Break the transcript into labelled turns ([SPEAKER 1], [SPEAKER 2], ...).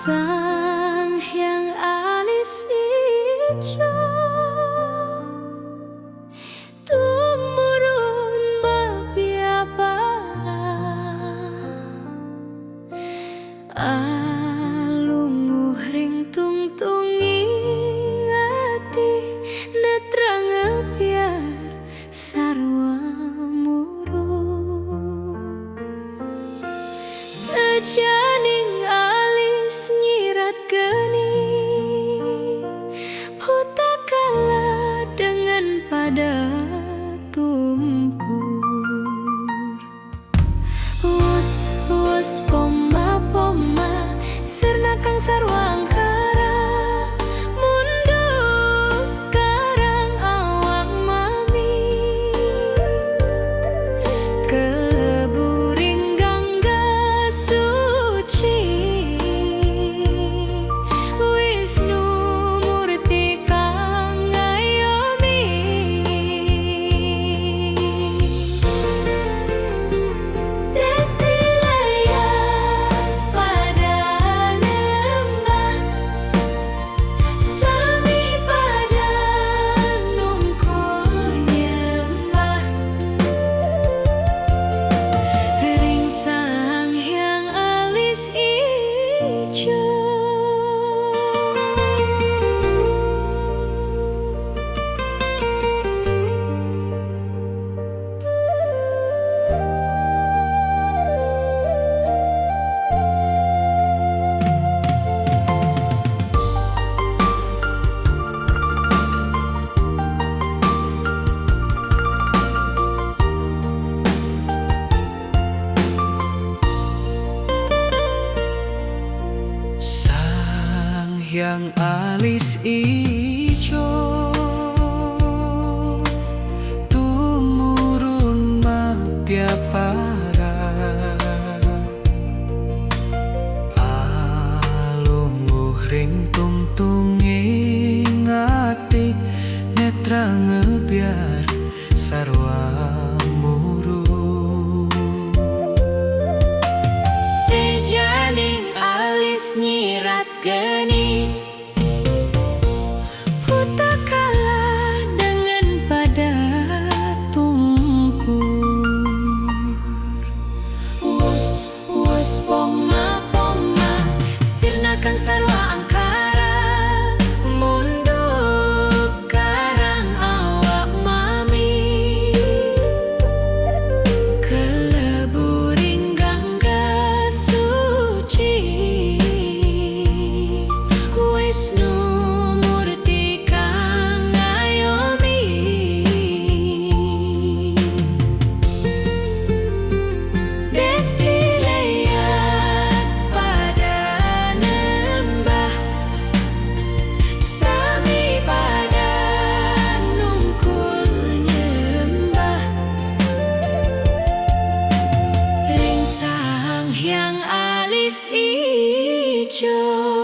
[SPEAKER 1] Sang Hyang Alis Ijo tumurun mabiabara alungguh ring tungtungi ngati netra ngebiar sarwa muru tejaning alis nyirat geni putakala dengan pada tumpur us poma poma serna kang sarwa angkara munduk karang awak mami keleburing gangga suci Wisnu Murti kang ngayomi Destilaya pada lembah sami pada nungkul nyembah ring Sang Hyang Alis Ijo.
[SPEAKER 2] Sang Hyang Alis Ijo tumurun mabiabara alungguh ring tungtungi ngati netra ngebiar sarwa muru
[SPEAKER 1] Tejaning alis nyirat geni putakala dengan pada tumpur us poma poma sirna kang sarwa angkara munduk karang awak mami keleburing gangga suci Wisnu Murti kang ngayomi Destilaya pada nembah sami pada nungkul nyembah ring Sang Hyang Alis Ijo.